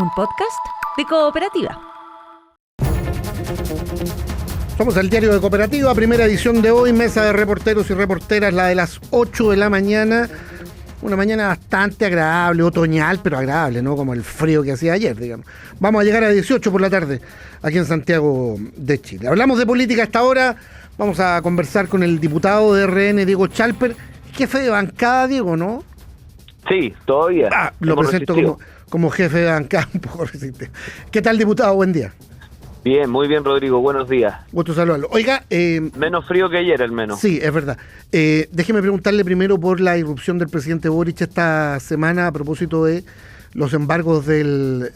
un podcast de Cooperativa. Somos el diario de Cooperativa, primera edición de hoy, mesa de reporteros y reporteras, la de las 8 de la mañana. Una mañana bastante agradable, otoñal, pero agradable, ¿no? Como el frío que hacía ayer, digamos. Vamos a llegar a 18 por la tarde, aquí en Santiago de Chile. Hablamos de política hasta ahora. Vamos a conversar con el diputado de RN, Diego Chalper, jefe de bancada, Diego, ¿no? Sí, todavía. Lo presento como jefe de bancada, un poco resistente. ¿Qué tal, diputado? Buen día. Bien, muy bien, Rodrigo. Buenos días. Gusto saludarlo. Oiga... menos frío que ayer, al menos. Sí, es verdad. Déjeme preguntarle primero por la irrupción del presidente Boric esta semana a propósito de los embargos del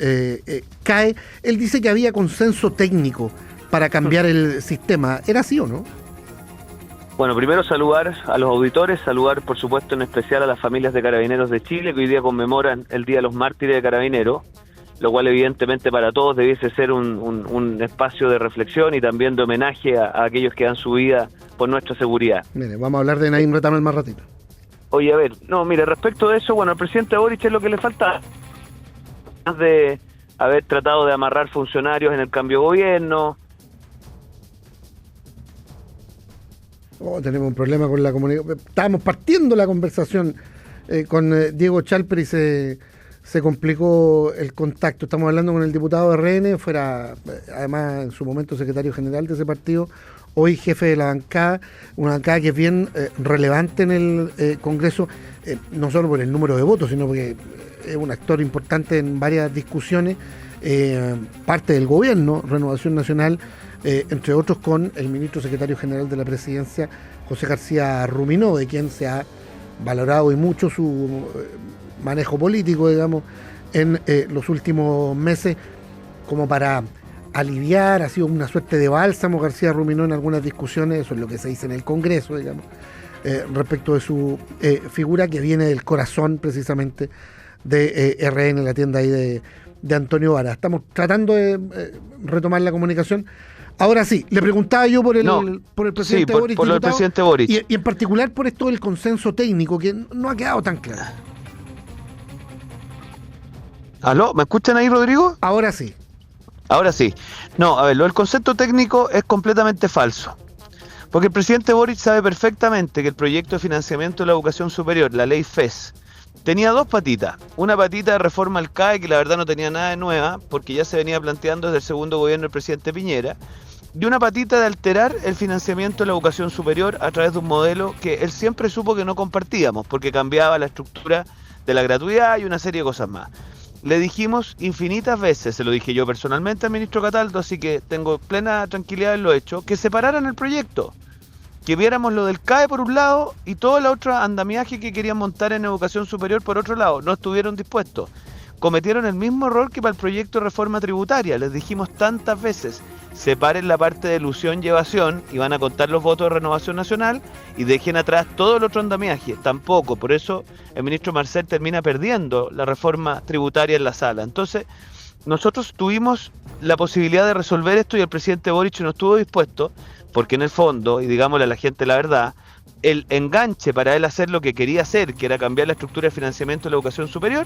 CAE. Él dice que había consenso técnico para cambiar el sistema. ¿Era así o no? Bueno, primero saludar a los auditores, saludar por supuesto en especial a las familias de Carabineros de Chile que hoy día conmemoran el Día de los Mártires de Carabineros, lo cual evidentemente para todos debiese ser un espacio de reflexión y también de homenaje a aquellos que dan su vida por nuestra seguridad. Mire, vamos a hablar de Naim Retamal más ratito. Oye, a ver, mire, respecto de eso, bueno, al presidente Boric es lo que le falta, más de haber tratado de amarrar funcionarios en el cambio de gobierno. Tenemos un problema con la comunicación. Estábamos partiendo la conversación con Diego Chalper y se complicó el contacto. Estamos hablando con el diputado de RN, fuera además en su momento secretario general de ese partido, hoy jefe de la bancada, una bancada que es bien relevante en el Congreso, no solo por el número de votos, sino porque es un actor importante en varias discusiones, parte del gobierno, Renovación Nacional, entre otros con el ministro secretario general de la Presidencia, José García Ruminó, de quien se ha valorado y mucho su manejo político, digamos, en los últimos meses, como para aliviar, ha sido una suerte de bálsamo García Ruminó en algunas discusiones, eso es lo que se dice en el Congreso, digamos, respecto de su figura que viene del corazón precisamente de RN, la tienda ahí de Antonio Vara. Estamos tratando de retomar la comunicación. Ahora sí, le preguntaba yo por el presidente Boric. Sí, por el presidente Boric. Y en particular por esto del consenso técnico, que no ha quedado tan claro. ¿Aló? ¿Me escuchan ahí, Rodrigo? Ahora sí. Ahora sí. No, a ver, lo del concepto técnico es completamente falso. Porque el presidente Boric sabe perfectamente que el proyecto de financiamiento de la educación superior, la ley FES, tenía dos patitas. Una patita de reforma al CAE, que la verdad no tenía nada de nueva, porque ya se venía planteando desde el segundo gobierno del presidente Piñera, y una patita de alterar el financiamiento de la educación superior a través de un modelo que él siempre supo que no compartíamos, porque cambiaba la estructura de la gratuidad y una serie de cosas más. Le dijimos infinitas veces, se lo dije yo personalmente al ministro Cataldo, así que tengo plena tranquilidad en lo hecho, que separaran el proyecto, que viéramos lo del CAE por un lado y todo el otro andamiaje que querían montar en educación superior por otro lado. No estuvieron dispuestos. Cometieron el mismo error que para el proyecto de reforma tributaria. Les dijimos tantas veces, separen la parte de elusión y evasión y van a contar los votos de Renovación Nacional y dejen atrás todo el otro andamiaje. Tampoco, por eso el ministro Marcel termina perdiendo la reforma tributaria en la sala. Entonces, nosotros tuvimos la posibilidad de resolver esto y el presidente Boric no estuvo dispuesto, porque en el fondo, y digámosle a la gente la verdad, el enganche para él hacer lo que quería hacer, que era cambiar la estructura de financiamiento de la educación superior,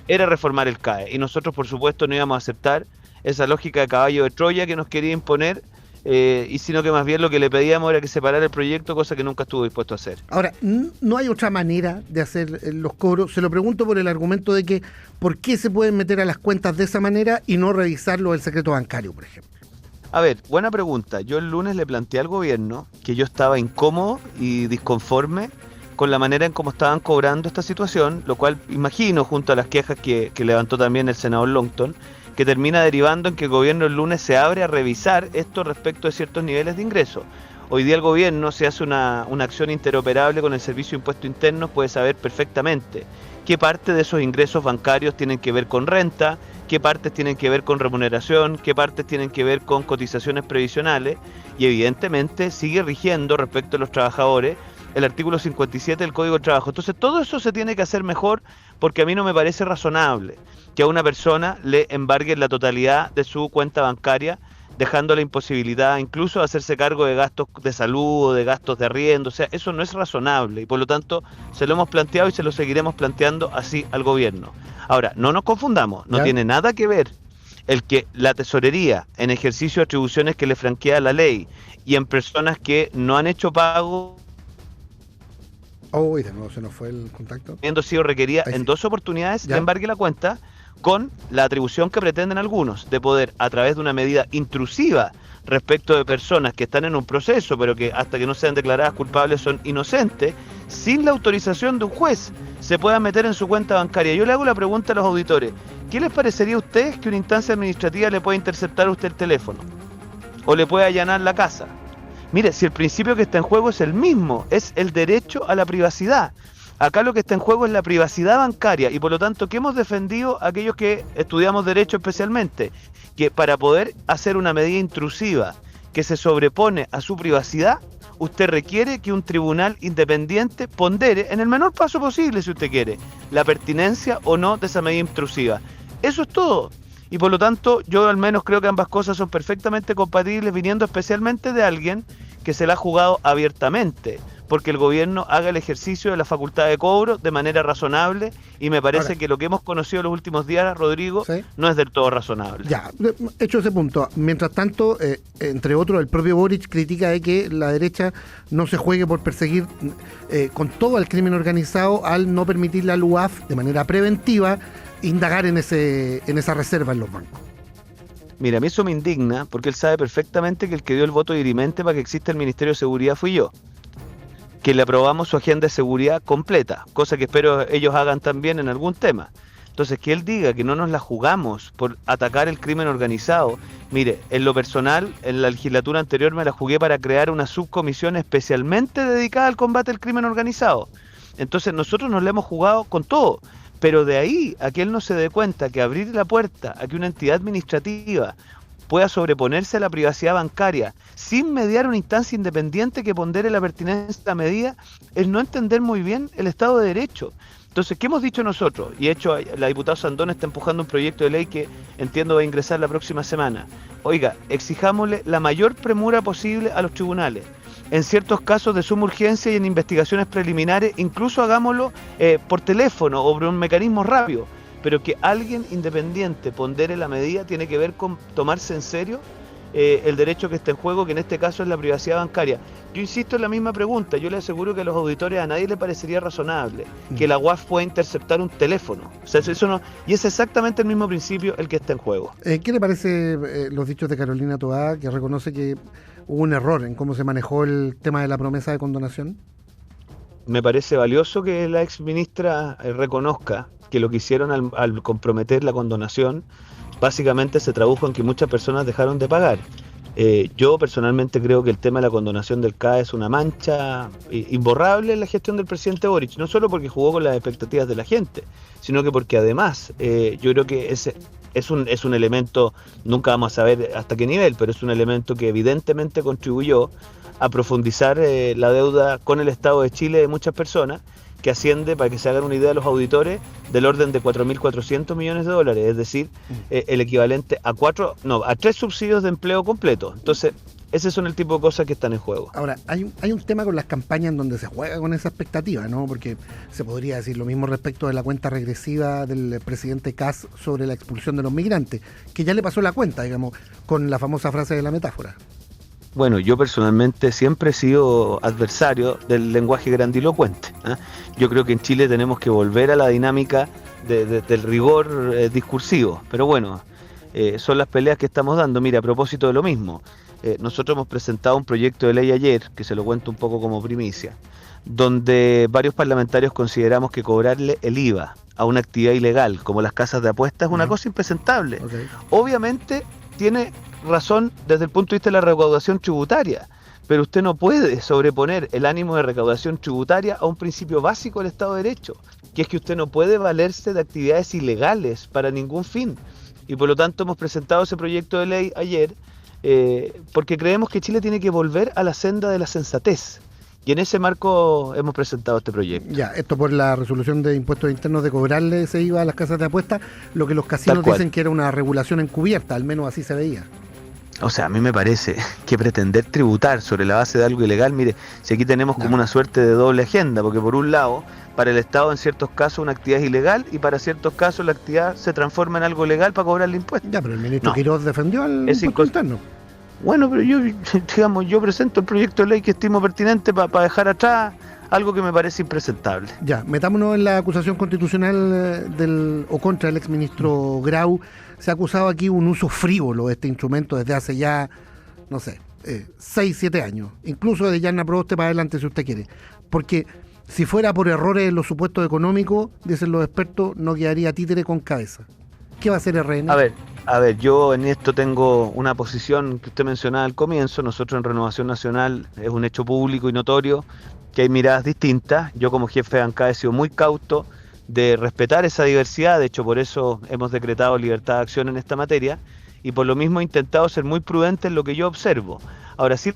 era reformar el CAE. Y nosotros, por supuesto, no íbamos a aceptar esa lógica de caballo de Troya que nos quería imponer, y sino que más bien lo que le pedíamos era que separara el proyecto, cosa que nunca estuvo dispuesto a hacer. Ahora, no hay otra manera de hacer los cobros. Se lo pregunto por el argumento de que ¿por qué se pueden meter a las cuentas de esa manera y no revisarlo del secreto bancario, por ejemplo? A ver, buena pregunta. Yo el lunes le planteé al gobierno que yo estaba incómodo y disconforme con la manera en cómo estaban cobrando esta situación, lo cual imagino, junto a las quejas que levantó también el senador Longton, que termina derivando en que el gobierno el lunes se abre a revisar esto respecto de ciertos niveles de ingresos. Hoy día el gobierno, si hace una acción interoperable con el Servicio de Impuestos Internos, puede saber perfectamente qué parte de esos ingresos bancarios tienen que ver con renta, qué partes tienen que ver con remuneración, qué partes tienen que ver con cotizaciones previsionales, y evidentemente sigue rigiendo respecto a los trabajadores el artículo 57 del Código de Trabajo. Entonces todo eso se tiene que hacer mejor, porque a mí no me parece razonable que a una persona le embarguen la totalidad de su cuenta bancaria dejando la imposibilidad incluso de hacerse cargo de gastos de salud o de gastos de arriendo. O sea, eso no es razonable y por lo tanto se lo hemos planteado y se lo seguiremos planteando así al gobierno. Ahora, no nos confundamos, no tiene nada que ver el que la tesorería, en ejercicio de atribuciones que le franquea la ley y en personas que no han hecho pago, de nuevo se nos fue el contacto. habiendo sido requerida en 2 oportunidades, le embargue la cuenta, con la atribución que pretenden algunos de poder, a través de una medida intrusiva respecto de personas que están en un proceso, pero que hasta que no sean declaradas culpables son inocentes, sin la autorización de un juez, se puedan meter en su cuenta bancaria. Yo le hago la pregunta a los auditores: ¿qué les parecería a ustedes que una instancia administrativa le pueda interceptar a usted el teléfono? ¿O le pueda allanar la casa? Mire, si el principio que está en juego es el mismo, es el derecho a la privacidad. Acá lo que está en juego es la privacidad bancaria y por lo tanto, ¿qué hemos defendido aquellos que estudiamos derecho especialmente? Que para poder hacer una medida intrusiva que se sobrepone a su privacidad, usted requiere que un tribunal independiente pondere, en el menor plazo posible si usted quiere, la pertinencia o no de esa medida intrusiva. Eso es todo. Y por lo tanto, yo al menos creo que ambas cosas son perfectamente compatibles, viniendo especialmente de alguien que se la ha jugado abiertamente, porque el gobierno haga el ejercicio de la facultad de cobro de manera razonable, y me parece que lo que hemos conocido los últimos días, Rodrigo, no es del todo razonable. Ya, hecho ese punto. Mientras tanto, entre otros, el propio Boric critica de que la derecha no se juegue por perseguir con todo al crimen organizado al no permitirle a la UAF de manera preventiva indagar en esa reserva en los bancos. Mira, a mí eso me indigna porque él sabe perfectamente que el que dio el voto dirimente para que exista el Ministerio de Seguridad fui yo, que le aprobamos su agenda de seguridad completa, cosa que espero ellos hagan también en algún tema. Entonces, que él diga que no nos la jugamos por atacar el crimen organizado. Mire, en lo personal, en la legislatura anterior me la jugué para crear una subcomisión especialmente dedicada al combate al crimen organizado. Entonces, nosotros nos la hemos jugado con todo. Pero de ahí a que él no se dé cuenta que abrir la puerta a que una entidad administrativa pueda sobreponerse a la privacidad bancaria sin mediar una instancia independiente que pondere la pertinencia de la medida, es no entender muy bien el Estado de Derecho. Entonces, ¿qué hemos dicho nosotros? Y de hecho, la diputada Sandón está empujando un proyecto de ley que entiendo va a ingresar la próxima semana. Oiga, exijámosle la mayor premura posible a los tribunales. En ciertos casos de suma urgencia y en investigaciones preliminares, incluso hagámoslo por teléfono o por un mecanismo rápido, pero que alguien independiente pondere la medida tiene que ver con tomarse en serio el derecho que está en juego, que en este caso es la privacidad bancaria. Yo insisto en la misma pregunta, yo le aseguro que a los auditores a nadie le parecería razonable que la UAF pueda interceptar un teléfono. O sea, eso no, y es exactamente el mismo principio el que está en juego. ¿Qué le parece los dichos de Carolina Toá, que reconoce que hubo un error en cómo se manejó el tema de la promesa de condonación? Me parece valioso que la ex ministra reconozca que lo que hicieron al comprometer la condonación básicamente se tradujo en que muchas personas dejaron de pagar. Yo personalmente creo que el tema de la condonación del CAE es una mancha imborrable en la gestión del presidente Boric, no solo porque jugó con las expectativas de la gente, sino que porque además yo creo que es un elemento, nunca vamos a saber hasta qué nivel, pero es un elemento que evidentemente contribuyó a profundizar la deuda con el Estado de Chile de muchas personas, que asciende, para que se hagan una idea los auditores, del orden de 4.400 millones de dólares, es decir, el equivalente a 3 subsidios de empleo completo. Entonces, ese son el tipo de cosas que están en juego. Ahora, hay un tema con las campañas en donde se juega con esa expectativa, ¿no? Porque se podría decir lo mismo respecto de la cuenta regresiva del presidente Kast sobre la expulsión de los migrantes, que ya le pasó la cuenta, digamos, con la famosa frase de la metáfora. Bueno, yo personalmente siempre he sido adversario del lenguaje grandilocuente, ¿eh? Yo creo que en Chile tenemos que volver a la dinámica del rigor discursivo, pero bueno, son las peleas que estamos dando. Mira, a propósito de lo mismo, nosotros hemos presentado un proyecto de ley ayer, que se lo cuento un poco como primicia, donde varios parlamentarios consideramos que cobrarle el IVA a una actividad ilegal, como las casas de apuestas, es una cosa impresentable. Okay. Obviamente tiene razón desde el punto de vista de la recaudación tributaria, pero usted no puede sobreponer el ánimo de recaudación tributaria a un principio básico del Estado de Derecho, que es que usted no puede valerse de actividades ilegales para ningún fin. Y por lo tanto hemos presentado ese proyecto de ley ayer, porque creemos que Chile tiene que volver a la senda de la sensatez. Y en ese marco hemos presentado este proyecto. Ya, esto por la resolución de impuestos internos de cobrarle ese IVA a las casas de apuestas, lo que los casinos dicen que era una regulación encubierta, al menos así se veía. O sea, a mí me parece que pretender tributar sobre la base de algo ilegal, mire, si aquí tenemos como una suerte de doble agenda, porque por un lado, para el Estado en ciertos casos una actividad es ilegal y para ciertos casos la actividad se transforma en algo legal para cobrar el impuesto. Ya, pero el ministro Quiroz defendió al impuesto interno. Bueno, pero yo presento el proyecto de ley que estimo pertinente para dejar atrás algo que me parece impresentable. Ya, metámonos en la acusación constitucional o contra el exministro Grau. Se ha acusado aquí un uso frívolo de este instrumento desde hace ya, no sé, 6, 7 años. Incluso de Yarna Proboste para adelante, si usted quiere. Porque si fuera por errores en los supuestos económicos, dicen los expertos, no quedaría títere con cabeza. ¿Qué va a hacer RN? A ver, yo en esto tengo una posición que usted mencionaba al comienzo. Nosotros en Renovación Nacional es un hecho público y notorio que hay miradas distintas. Yo como jefe de bancada he sido muy cauto de respetar esa diversidad. De hecho, por eso hemos decretado libertad de acción en esta materia y por lo mismo he intentado ser muy prudente en lo que yo observo. Ahora sí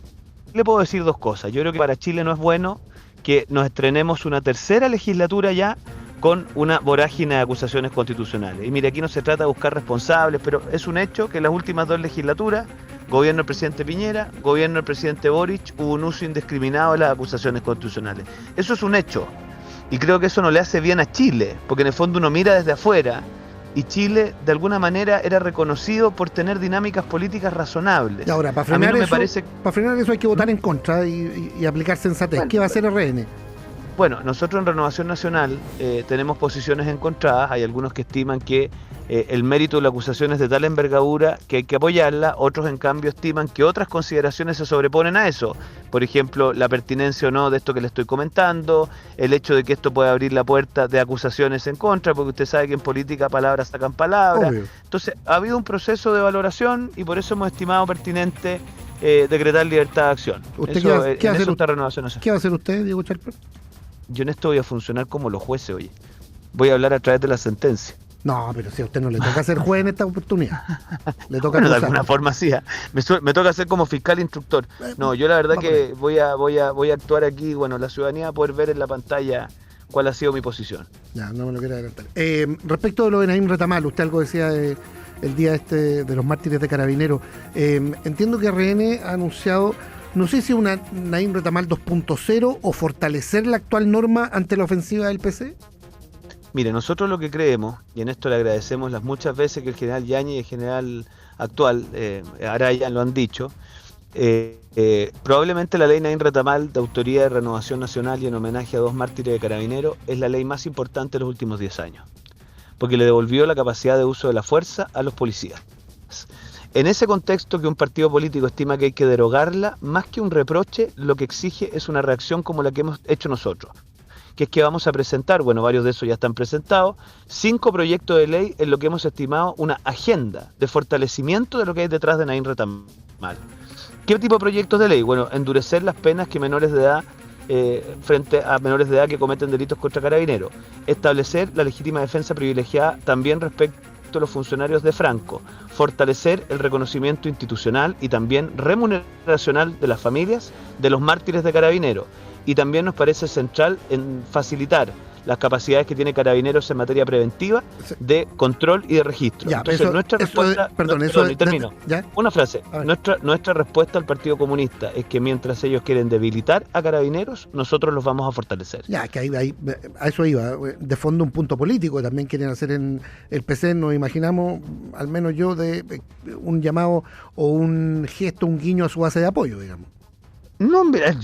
le puedo decir dos cosas. Yo creo que para Chile no es bueno que nos estrenemos una tercera legislatura ya con una vorágine de acusaciones constitucionales. Y mire, aquí no se trata de buscar responsables, pero es un hecho que en las últimas 2 legislaturas, gobierno del presidente Piñera, gobierno del presidente Boric, hubo un uso indiscriminado de las acusaciones constitucionales. Eso es un hecho. Y creo que eso no le hace bien a Chile, porque en el fondo uno mira desde afuera y Chile de alguna manera era reconocido por tener dinámicas políticas razonables. Y ahora, para frenar, para frenar eso hay que votar en contra y aplicar sensatez. ¿Qué va a hacer RN? Bueno, nosotros en Renovación Nacional tenemos posiciones encontradas. Hay algunos que estiman que el mérito de la acusación es de tal envergadura que hay que apoyarla. Otros, en cambio, estiman que otras consideraciones se sobreponen a eso. Por ejemplo, la pertinencia o no de esto que le estoy comentando, el hecho de que esto puede abrir la puerta de acusaciones en contra, porque usted sabe que en política palabras sacan palabras. Obvio. Entonces, ha habido un proceso de valoración y por eso hemos estimado pertinente decretar libertad de acción. ¿Qué va a hacer usted, Diego Chalper? Yo en esto voy a funcionar como los jueces, oye. Voy a hablar a través de la sentencia. No, pero si a usted no le toca ser juez en esta oportunidad. Le toca bueno, de alguna forma sí. Me toca ser como fiscal instructor. No, yo la verdad que voy a actuar aquí. Bueno, la ciudadanía va a poder ver en la pantalla cuál ha sido mi posición. Ya, no me lo quiero adelantar. Respecto de lo de Naim Retamal, usted algo decía el día de los mártires de Carabineros. Entiendo que RN ha anunciado, no sé si una Naim Retamal 2.0 o fortalecer la actual norma ante la ofensiva del PC. Mire, nosotros lo que creemos, y en esto le agradecemos las muchas veces que el general Yañez y el general actual, Araya, lo han dicho, probablemente la ley Naim Retamal de autoría de Renovación Nacional y en homenaje a 2 mártires de Carabineros es la ley más importante de los últimos 10 años, porque le devolvió la capacidad de uso de la fuerza a los policías. En ese contexto que un partido político estima que hay que derogarla, más que un reproche, lo que exige es una reacción como la que hemos hecho nosotros, que es que vamos a presentar, bueno, varios de esos ya están presentados, 5 proyectos de ley en lo que hemos estimado una agenda de fortalecimiento de lo que hay detrás de Naim Retamal. ¿Qué tipo de proyectos de ley? Bueno, endurecer las penas que menores de edad frente a menores de edad que cometen delitos contra Carabineros, establecer la legítima defensa privilegiada también respecto a los funcionarios de Franco, fortalecer el reconocimiento institucional y también remuneracional de las familias de los mártires de Carabineros. Y también nos parece central en facilitar las capacidades que tiene Carabineros en materia preventiva, de control y de registro. Ya, entonces, eso, nuestra respuesta... y termino. ¿Ya? Una frase. Nuestra respuesta al Partido Comunista es que mientras ellos quieren debilitar a Carabineros, nosotros los vamos a fortalecer. Ya, que ahí a eso iba. De fondo un punto político también quieren hacer en el PC. Nos imaginamos, al menos yo, de un llamado o un gesto, un guiño a su base de apoyo, digamos. No, mira,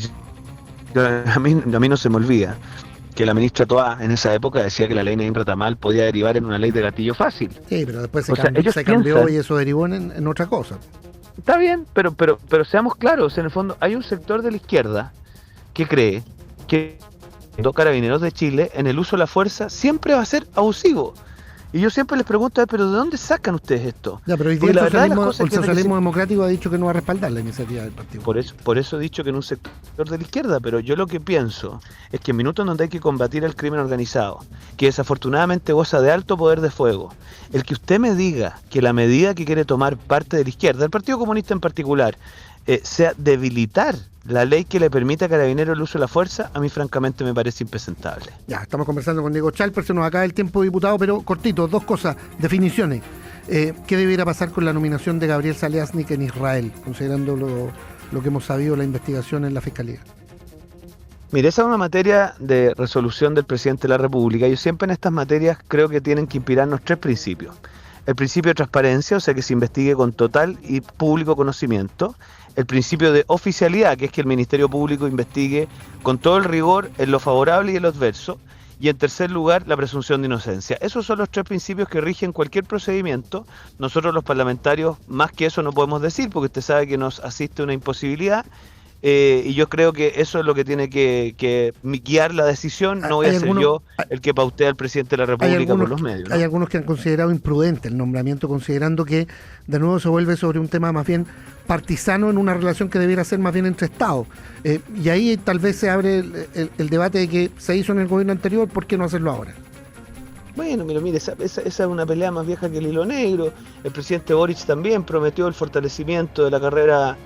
a mí no se me olvida que la ministra Toá en esa época decía que la ley Naim Retamal podía derivar en una ley de gatillo fácil. Sí, pero después se cambió y eso derivó en otra cosa. Está bien, pero seamos claros, en el fondo hay un sector de la izquierda que cree que los Carabineros de Chile en el uso de la fuerza siempre va a ser abusivo. Y yo siempre les pregunto, ¿pero de dónde sacan ustedes esto? Ya, pero hoy día el socialismo democrático ha dicho que no va a respaldar la iniciativa del partido. Por eso he dicho que en un sector de la izquierda, pero yo lo que pienso es que en minutos donde hay que combatir el crimen organizado, que desafortunadamente goza de alto poder de fuego, el que usted me diga que la medida que quiere tomar parte de la izquierda, el Partido Comunista en particular, sea debilitar la ley que le permite a Carabineros el uso de la fuerza, a mí francamente me parece impresentable. Ya, estamos conversando con Diego Chalper, se nos acaba el tiempo, diputado, pero cortito, 2 cosas, definiciones. ¿Qué debiera pasar con la nominación de Gabriel Saliasnik en Israel, considerando lo que hemos sabido de la investigación en la Fiscalía? Mire, esa es una materia de resolución del presidente de la República. Yo siempre en estas materias creo que tienen que inspirarnos 3 principios. El principio de transparencia, o sea que se investigue con total y público conocimiento. El principio de oficialidad, que es que el Ministerio Público investigue con todo el rigor en lo favorable y en lo adverso. Y en tercer lugar, la presunción de inocencia. Esos son los 3 principios que rigen cualquier procedimiento. Nosotros los parlamentarios, más que eso no podemos decir, porque usted sabe que nos asiste una imposibilidad. Y yo creo que eso es lo que tiene que guiar la decisión. No voy a ser yo el que pautea al presidente de la República por los medios, ¿no? Hay algunos que han considerado imprudente el nombramiento, considerando que de nuevo se vuelve sobre un tema más bien partisano en una relación que debiera ser más bien entre Estados. Y ahí tal vez se abre el debate de que se hizo en el gobierno anterior, ¿por qué no hacerlo ahora? Bueno, mire, esa es una pelea más vieja que el hilo negro. El presidente Boric también prometió el fortalecimiento de la carrera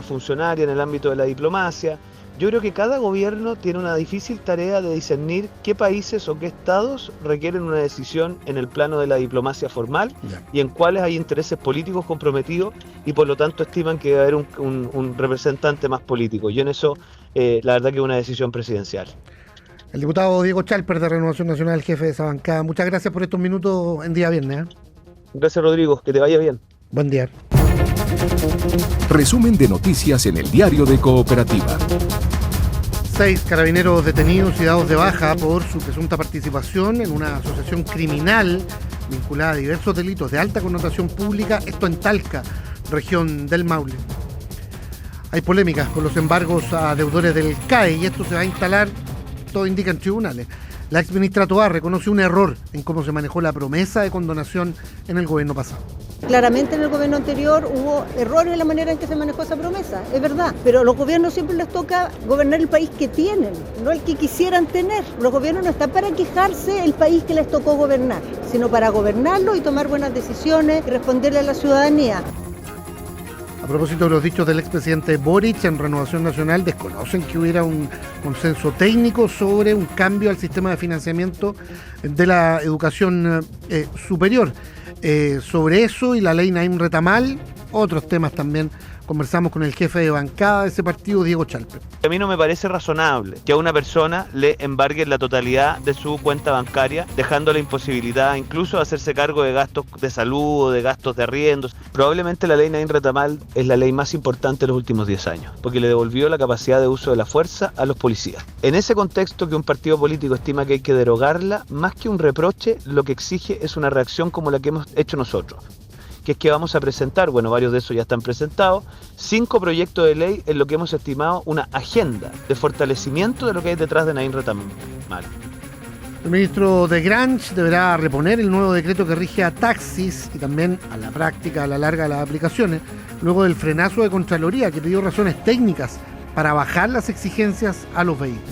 funcionaria en el ámbito de la diplomacia. Yo creo que cada gobierno tiene una difícil tarea de discernir qué países o qué estados requieren una decisión en el plano de la diplomacia formal y en cuáles hay intereses políticos comprometidos y por lo tanto estiman que debe haber un representante más político. Y en eso, la verdad que es una decisión presidencial. El diputado Diego Chalper de Renovación Nacional, jefe de esa bancada. Muchas gracias por estos minutos en día viernes. Gracias, Rodrigo. Que te vaya bien. Buen día. Resumen de noticias en el Diario de Cooperativa. 6 carabineros detenidos y dados de baja por su presunta participación en una asociación criminal vinculada a diversos delitos de alta connotación pública, esto en Talca, región del Maule. Hay polémicas con los embargos a deudores del CAE y esto se va a instalar, todo indica, en tribunales. La exministra Toá reconoce un error en cómo se manejó la promesa de condonación en el gobierno pasado. Claramente en el gobierno anterior hubo errores en la manera en que se manejó esa promesa, es verdad, pero a los gobiernos siempre les toca gobernar el país que tienen, no el que quisieran tener. Los gobiernos no están para quejarse el país que les tocó gobernar, sino para gobernarlo y tomar buenas decisiones y responderle a la ciudadanía. A propósito de los dichos del expresidente Boric, en Renovación Nacional desconocen que hubiera un consenso técnico sobre un cambio al sistema de financiamiento de la educación superior. Sobre eso y la ley Naim Retamal, otros temas también. Conversamos con el jefe de bancada de ese partido, Diego Chalper. A mí no me parece razonable que a una persona le embarguen la totalidad de su cuenta bancaria, dejando la imposibilidad incluso de hacerse cargo de gastos de salud o de gastos de arriendos. Probablemente la ley Naim Retamal es la ley más importante de los últimos 10 años, porque le devolvió la capacidad de uso de la fuerza a los policías. En ese contexto que un partido político estima que hay que derogarla, más que un reproche, lo que exige es una reacción como la que hemos hecho nosotros, que es que vamos a presentar, bueno, varios de esos ya están presentados, 5 proyectos de ley en lo que hemos estimado una agenda de fortalecimiento de lo que hay detrás de Naim Retamal. El ministro de Grange deberá reponer el nuevo decreto que rige a taxis y también a la práctica, a la larga de las aplicaciones, luego del frenazo de Contraloría que pidió razones técnicas para bajar las exigencias a los vehículos.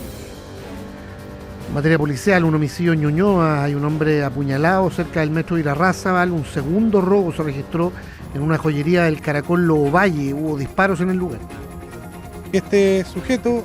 En materia policial, un homicidio en Ñuñoa, hay un hombre apuñalado cerca del metro Irarrázaval, un segundo robo se registró en una joyería del Caracol Lovalle, hubo disparos en el lugar. Este sujeto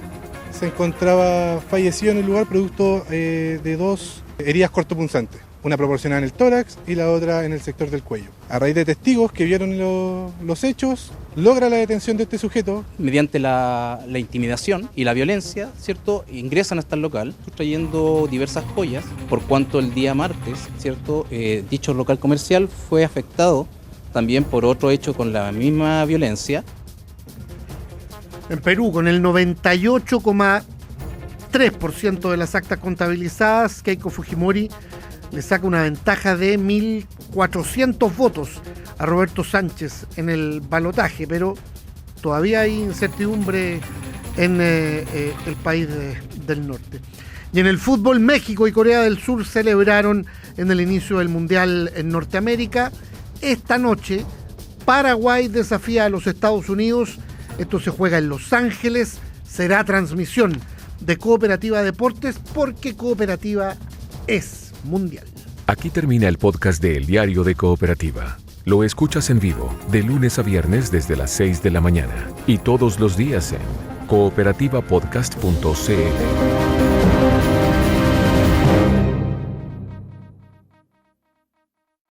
se encontraba fallecido en el lugar producto de 2 heridas cortopunzantes, una proporcionada en el tórax y la otra en el sector del cuello. A raíz de testigos que vieron los hechos, logra la detención de este sujeto. Mediante la intimidación y la violencia, ¿cierto?, ingresan hasta el local, sustrayendo diversas joyas, por cuanto el día martes, ¿cierto?, dicho local comercial fue afectado también por otro hecho con la misma violencia. En Perú, con el 98,3% de las actas contabilizadas, Keiko Fujimori le saca una ventaja de 1.400 votos a Roberto Sánchez en el balotaje, pero todavía hay incertidumbre en el país del norte. Y en el fútbol, México y Corea del Sur celebraron en el inicio del Mundial en Norteamérica. Esta noche, Paraguay desafía a los Estados Unidos. Esto se juega en Los Ángeles. Será transmisión de Cooperativa Deportes porque Cooperativa es mundial. Aquí termina el podcast de El Diario de Cooperativa. Lo escuchas en vivo de lunes a viernes desde las 6 de la mañana y todos los días en cooperativapodcast.cl.